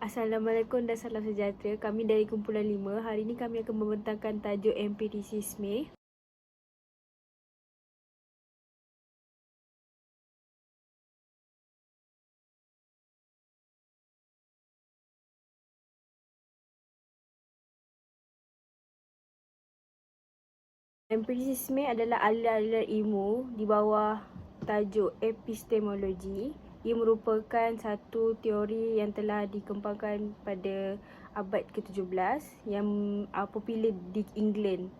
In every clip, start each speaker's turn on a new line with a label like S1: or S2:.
S1: Assalamualaikum dan salam sejahtera. Kami dari Kumpulan 5. Hari ini kami akan membentangkan tajuk empirisisme. Empirisisme adalah aliran ilmu di bawah tajuk epistemologi. Ia merupakan satu teori yang telah dikembangkan pada abad ke-17 yang popular di England.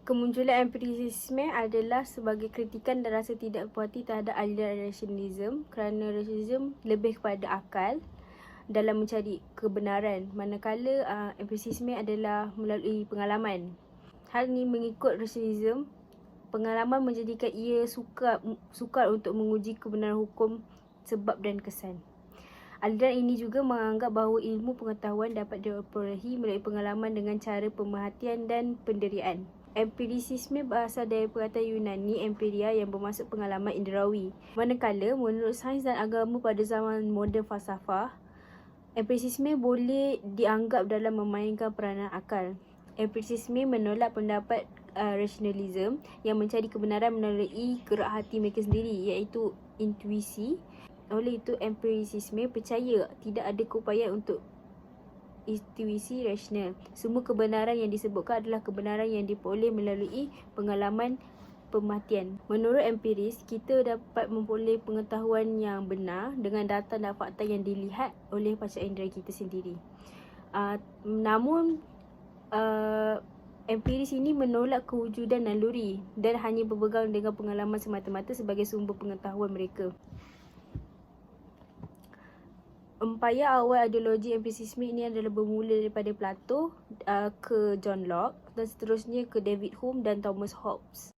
S1: Kemunculan empirisisme adalah sebagai kritikan dan rasa tidak puas hati terhadap aliran rasionalisme, kerana rasionalisme lebih kepada akal dalam mencari kebenaran, manakala empirisisme adalah melalui pengalaman. Hal ini mengikut rasionalisme, pengalaman menjadikan ia sukar untuk menguji kebenaran hukum sebab dan kesan. Aliran ini juga menganggap bahawa ilmu pengetahuan dapat diperolehi melalui pengalaman dengan cara pemerhatian dan pendirian. Empirisisme berasal dari perkataan Yunani empiria yang bermaksud pengalaman indrawi. Manakala menurut sains dan agama pada zaman moden falsafah, empirisisme boleh dianggap dalam memainkan peranan akal. Empirisisme menolak pendapat rasionalisme yang mencari kebenaran melalui gerak hati mereka sendiri, iaitu intuisi. Oleh itu, empirisisme percaya tidak ada keupayaan untuk intuisi rasional. Semua kebenaran yang disebutkan adalah kebenaran yang diperoleh melalui pengalaman pemerhatian. Menurut empiris, kita dapat memperoleh pengetahuan yang benar dengan data dan fakta yang dilihat oleh panca indera kita sendiri. Namun, empiris ini menolak kewujudan naluri dan hanya berpegang dengan pengalaman semata-mata sebagai sumber pengetahuan mereka. Empayar awal ideologi empirisisme ini adalah bermula daripada Plato ke John Locke dan seterusnya ke David Hume dan Thomas Hobbes.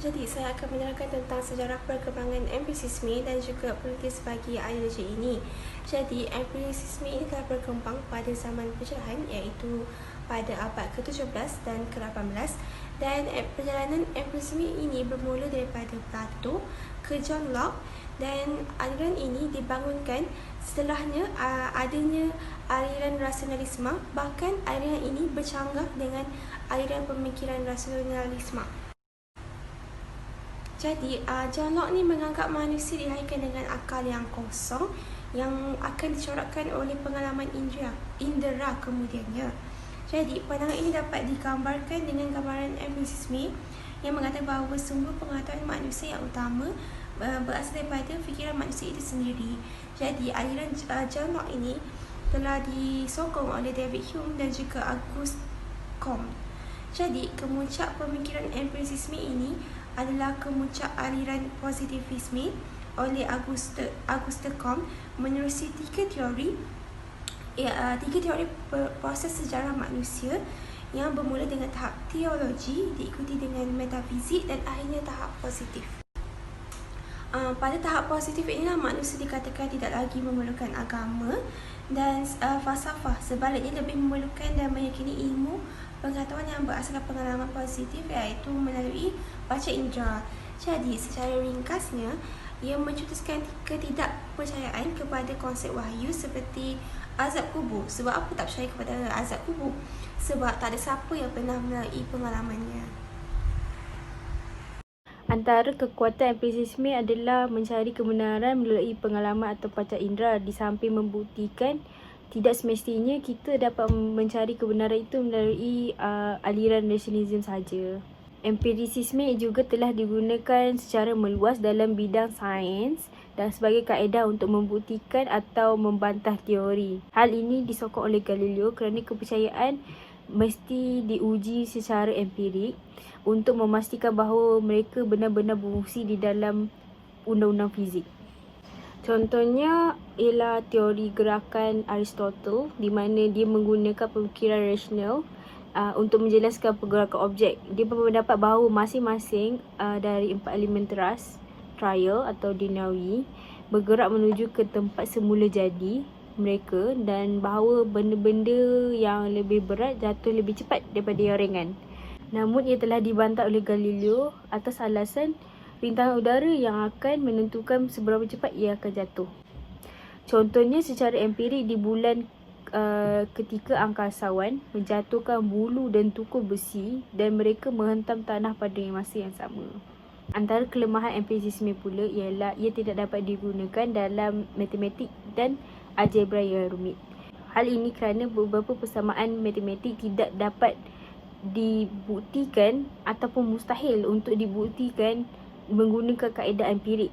S2: Jadi, saya akan menerangkan tentang sejarah perkembangan empirisisme dan juga perintis bagi ideologi ini. Jadi, empirisisme ini telah berkembang pada zaman pencerahan, iaitu pada abad ke-17 dan ke-18, dan perjalanan empirisisme ini bermula daripada Plato ke John Locke, dan aliran ini dibangunkan setelahnya adanya aliran rasionalisme. Bahkan aliran ini bercanggah dengan aliran pemikiran rasionalisme. Jadi, John Locke ni menganggap manusia dilahirkan dengan akal yang kosong yang akan dicorakkan oleh pengalaman indera kemudiannya. Jadi, pandangan ini dapat digambarkan dengan gambaran empirisisme yang mengatakan bahawa sumber pengetahuan manusia yang utama berasal daripada fikiran manusia itu sendiri. Jadi, aliran John Locke ini telah disokong oleh David Hume dan juga Auguste Comte. Jadi, kemuncak pemikiran empirisisme ini adalah kemuncak aliran positivisme oleh Auguste Comte menerusi tiga teori proses sejarah manusia yang bermula dengan tahap teologi, diikuti dengan metafizik dan akhirnya tahap positif. Pada tahap positif inilah manusia dikatakan tidak lagi memerlukan agama dan falsafah, sebaliknya lebih memerlukan dan meyakini ilmu pengetahuan yang berdasarkan pengalaman positif, iaitu melalui panca indera. Jadi, secara ringkasnya, ia mencetuskan ketidakpercayaan kepada konsep wahyu seperti azab kubur. Sebab apa tak percaya kepada azab kubur? Sebab tak ada siapa yang pernah melalui pengalamannya.
S1: Antara kekuatan empirisisme adalah mencari kebenaran melalui pengalaman atau panca indera, di samping membuktikan tidak semestinya kita dapat mencari kebenaran itu melalui aliran rasionalisme sahaja. Empirisisme juga telah digunakan secara meluas dalam bidang sains dan sebagai kaedah untuk membuktikan atau membantah teori. Hal ini disokong oleh Galileo kerana kepercayaan mesti diuji secara empirik untuk memastikan bahawa mereka benar-benar berfungsi di dalam undang-undang fizik. Contohnya ialah teori gerakan Aristotle, di mana dia menggunakan pemikiran rasional untuk menjelaskan pergerakan objek. Dia berpendapat bahawa masing-masing dari empat elemen teras, trial atau duniawi, bergerak menuju ke tempat semula jadi mereka, dan bahawa benda-benda yang lebih berat jatuh lebih cepat daripada yang ringan. Namun ia telah dibantah oleh Galileo atas alasan rintangan udara yang akan menentukan seberapa cepat ia akan jatuh. Contohnya secara empirik di bulan ketika angkasawan menjatuhkan bulu dan tukul besi dan mereka menghentam tanah pada masa yang sama. Antara kelemahan empirisme pula ialah ia tidak dapat digunakan dalam matematik dan algebra yang rumit. Hal ini kerana beberapa persamaan matematik tidak dapat dibuktikan ataupun mustahil untuk dibuktikan menggunakan kaedah empirik.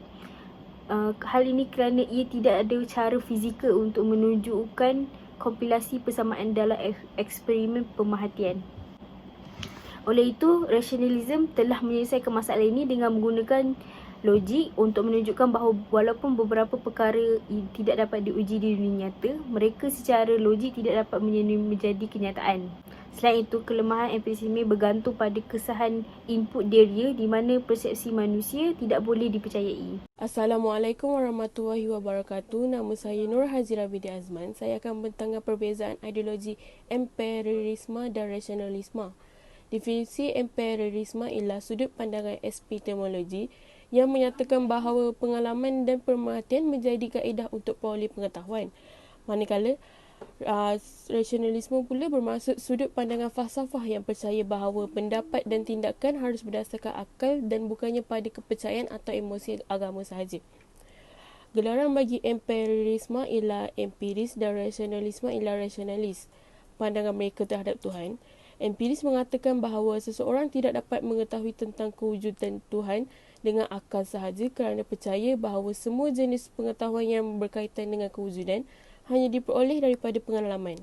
S1: Hal ini kerana ia tidak ada cara fizikal untuk menunjukkan kompilasi persamaan dalam eksperimen pemerhatian. Oleh itu, rasionalisme telah menyelesaikan masalah ini dengan menggunakan logik untuk menunjukkan bahawa walaupun beberapa perkara tidak dapat diuji di dunia nyata, mereka secara logik tidak dapat menjadi kenyataan. Selain itu, kelemahan empirisme bergantung pada kesahan input dia di mana persepsi manusia tidak boleh dipercayai.
S3: Assalamualaikum warahmatullahi wabarakatuh. Nama saya Nur Hazira binti Azman. Saya akan membentangkan perbezaan ideologi empirisme dan rasionalisme. Definisi empirisme ialah sudut pandangan epistemologi yang menyatakan bahawa pengalaman dan pemerhatian menjadi kaedah untuk peroleh pengetahuan. Manakala rasionalisme pula bermaksud sudut pandangan falsafah yang percaya bahawa pendapat dan tindakan harus berdasarkan akal dan bukannya pada kepercayaan atau emosi agama sahaja. Gelaran bagi empirisme ialah empiris dan rasionalisme ialah rasionalis. Pandangan mereka terhadap Tuhan. Empiris mengatakan bahawa seseorang tidak dapat mengetahui tentang kewujudan Tuhan dengan akal sahaja kerana percaya bahawa semua jenis pengetahuan yang berkaitan dengan kewujudan hanya diperoleh daripada pengalaman.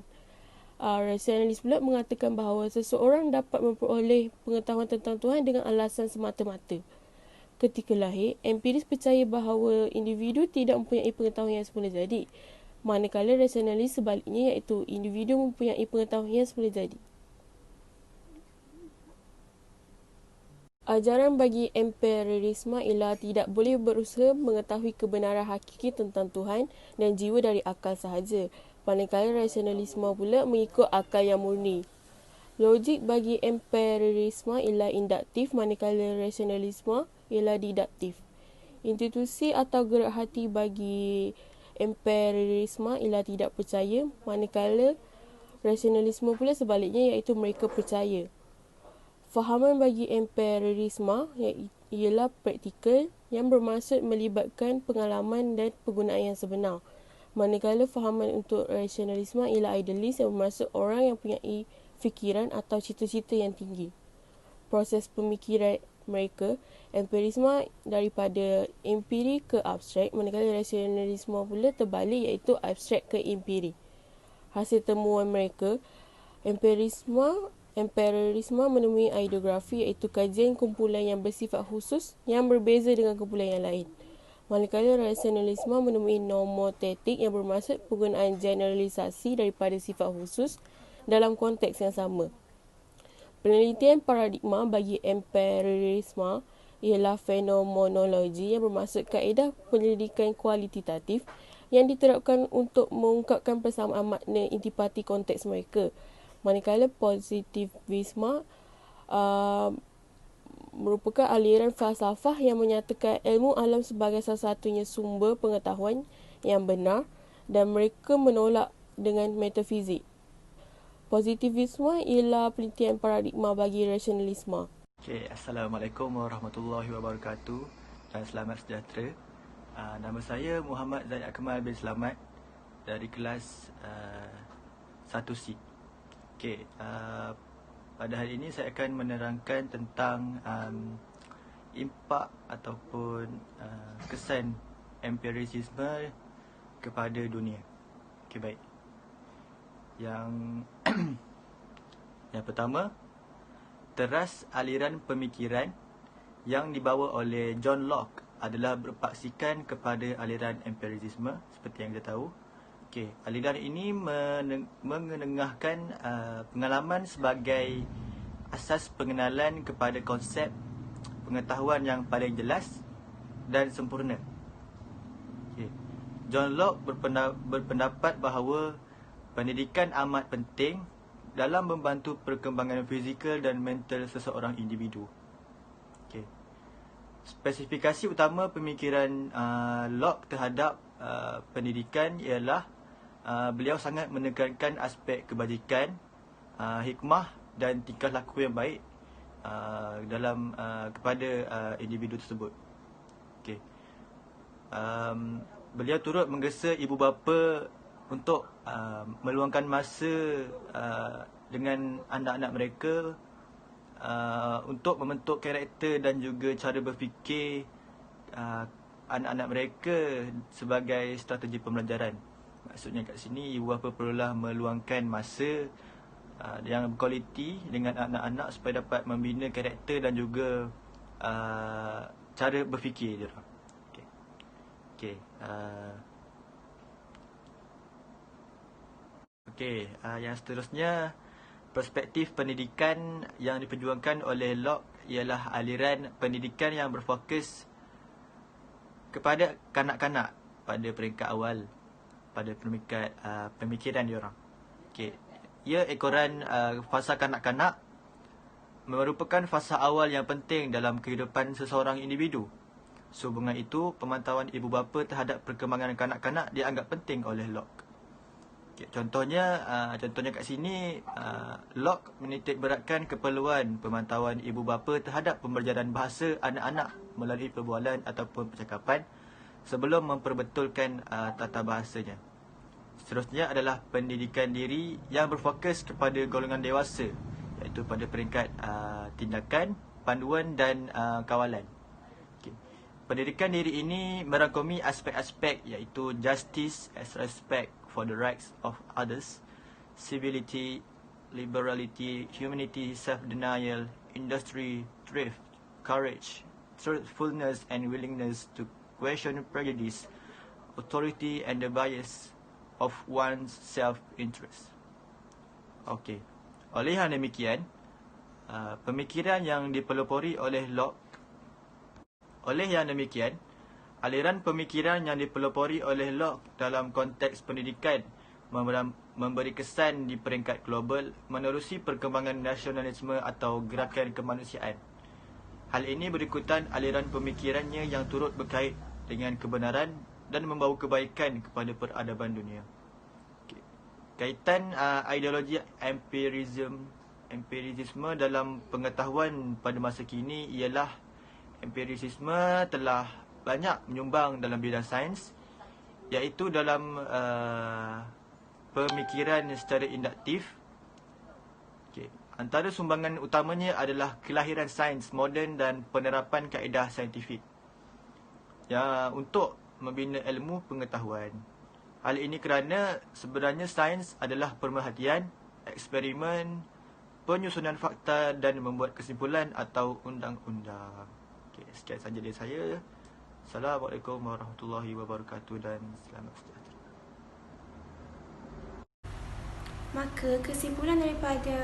S3: Rasionalis pula mengatakan bahawa seseorang dapat memperoleh pengetahuan tentang Tuhan dengan alasan semata-mata. Ketika lahir, empiris percaya bahawa individu tidak mempunyai pengetahuan yang semula jadi, manakala rasionalis sebaliknya iaitu individu mempunyai pengetahuan yang semula jadi. Ajaran bagi empirisme ialah tidak boleh berusaha mengetahui kebenaran hakiki tentang Tuhan dan jiwa dari akal sahaja. Manakala rasionalisme pula mengikut akal yang murni. Logik bagi empirisme ialah induktif, manakala rasionalisme ialah diduktif. Institusi atau gerak hati bagi empirisme ialah tidak percaya, manakala rasionalisme pula sebaliknya iaitu mereka percaya. Fahaman bagi empirisme ialah praktikal yang bermaksud melibatkan pengalaman dan penggunaan yang sebenar. Manakala fahaman untuk rasionalisme ialah idealis yang bermaksud orang yang mempunyai fikiran atau cita-cita yang tinggi. Proses pemikiran mereka, empirisme daripada empiri ke abstrak, manakala rasionalisme pula terbalik iaitu abstrak ke empiri. Hasil temuan mereka, empirisme menemui ideografi iaitu kajian kumpulan yang bersifat khusus yang berbeza dengan kumpulan yang lain. Manakala rasionalisme menemui nomotetik yang bermaksud penggunaan generalisasi daripada sifat khusus dalam konteks yang sama. Penelitian paradigma bagi empirisme ialah fenomenologi yang bermaksud kaedah penyelidikan kualitatif yang diterapkan untuk mengungkapkan persamaan makna intipati konteks mereka. Manakala positivisme merupakan aliran falsafah yang menyatakan ilmu alam sebagai salah satunya sumber pengetahuan yang benar dan mereka menolak dengan metafizik. Positivisme ialah penelitian paradigma bagi rasionalisme.
S4: Assalamualaikum warahmatullahi wabarakatuh dan selamat sejahtera. Nama saya Muhammad Zaid Akmal bin Selamat dari kelas 1C. Pada hari ini saya akan menerangkan tentang impak ataupun kesan empirisisme kepada dunia. Baik. Yang pertama, teras aliran pemikiran yang dibawa oleh John Locke adalah berpaksikan kepada aliran empirisisme seperti yang kita tahu. Aliran ini mengenengahkan pengalaman sebagai asas pengenalan kepada konsep pengetahuan yang paling jelas dan sempurna. John Locke berpendapat bahawa pendidikan amat penting dalam membantu perkembangan fizikal dan mental seseorang individu. Spesifikasi utama pemikiran Locke terhadap pendidikan ialah beliau sangat menekankan aspek kebajikan, hikmah dan tingkah laku yang baik kepada individu tersebut. Okey. Beliau turut menggesa ibu bapa untuk meluangkan masa dengan anak-anak mereka untuk membentuk karakter dan juga cara berfikir anak-anak mereka sebagai strategi pembelajaran. Maksudnya kat sini ibu bapa perlulah meluangkan masa yang berkualiti dengan anak-anak supaya dapat membina karakter dan juga cara berfikir dia. Okey, yang seterusnya, perspektif pendidikan yang diperjuangkan oleh Locke ialah aliran pendidikan yang berfokus kepada kanak-kanak pada peringkat awal pada pemikiran diorang. Okey, ia ekoran fasa kanak-kanak merupakan fasa awal yang penting dalam kehidupan seseorang individu. Sehubungan itu, pemantauan ibu bapa terhadap perkembangan kanak-kanak dianggap penting oleh Locke. Okay, contohnya kat sini, Locke menitik beratkan keperluan pemantauan ibu bapa terhadap pembelajaran bahasa anak-anak melalui perbualan ataupun percakapan sebelum memperbetulkan tata bahasanya. Seterusnya adalah pendidikan diri yang berfokus kepada golongan dewasa, iaitu pada peringkat tindakan, panduan dan kawalan. Pendidikan diri ini merangkumi aspek-aspek iaitu justice as respect for the rights of others, civility, liberality, humanity, self-denial, industry, thrift, courage, truthfulness and willingness to question prejudice, authority and the bias of one's self-interest. Okey. Oleh yang demikian, pemikiran yang dipelopori oleh Locke aliran pemikiran yang dipelopori oleh Locke dalam konteks pendidikan memberi kesan di peringkat global menerusi perkembangan nasionalisme atau gerakan kemanusiaan. Hal ini berikutan aliran pemikirannya yang turut berkait dengan kebenaran dan membawa kebaikan kepada peradaban dunia. Kaitan ideologi empirisme dalam pengetahuan pada masa kini ialah empirisisme telah banyak menyumbang dalam bidang sains, iaitu dalam pemikiran secara induktif. Antara sumbangan utamanya adalah kelahiran sains moden dan penerapan kaedah saintifik untuk membina ilmu pengetahuan. Hal ini kerana sebenarnya sains adalah pemerhatian, eksperimen, penyusunan fakta dan membuat kesimpulan atau undang-undang. Sekian sahaja dari saya. Assalamualaikum warahmatullahi wabarakatuh dan selamat sejahtera.
S2: Maka kesimpulan daripada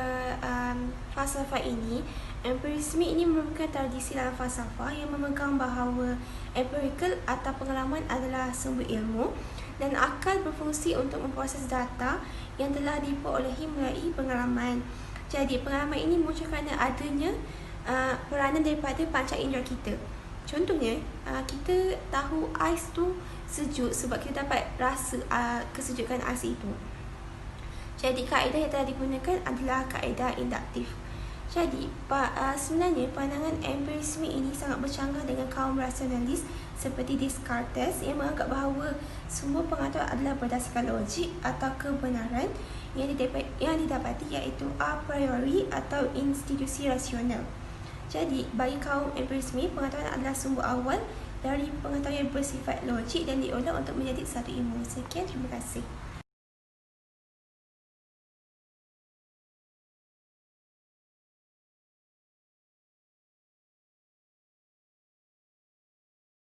S2: falsafah ini, empirisme ini merupakan tradisi dalam falsafah yang memegang bahawa empirical atau pengalaman adalah sumber ilmu dan akal berfungsi untuk memproses data yang telah diperolehi melalui pengalaman. Jadi pengalaman ini muncul kerana adanya peranan daripada panca indera kita. Contohnya, kita tahu ais tu sejuk sebab kita dapat rasa kesejukan ais itu. Jadi kaedah yang telah digunakan adalah kaedah induktif. Jadi sebenarnya pandangan empirisme ini sangat bercanggah dengan kaum rasionalis seperti Descartes yang menganggap bahawa semua pengetahuan adalah berdasarkan logik atau kebenaran yang didapati iaitu a priori atau institusi rasional. Jadi, bagi kaum empirisme, pengetahuan adalah sumber awal dari pengetahuan yang bersifat logik dan diolah untuk menjadi satu ilmu. Sekian, terima kasih.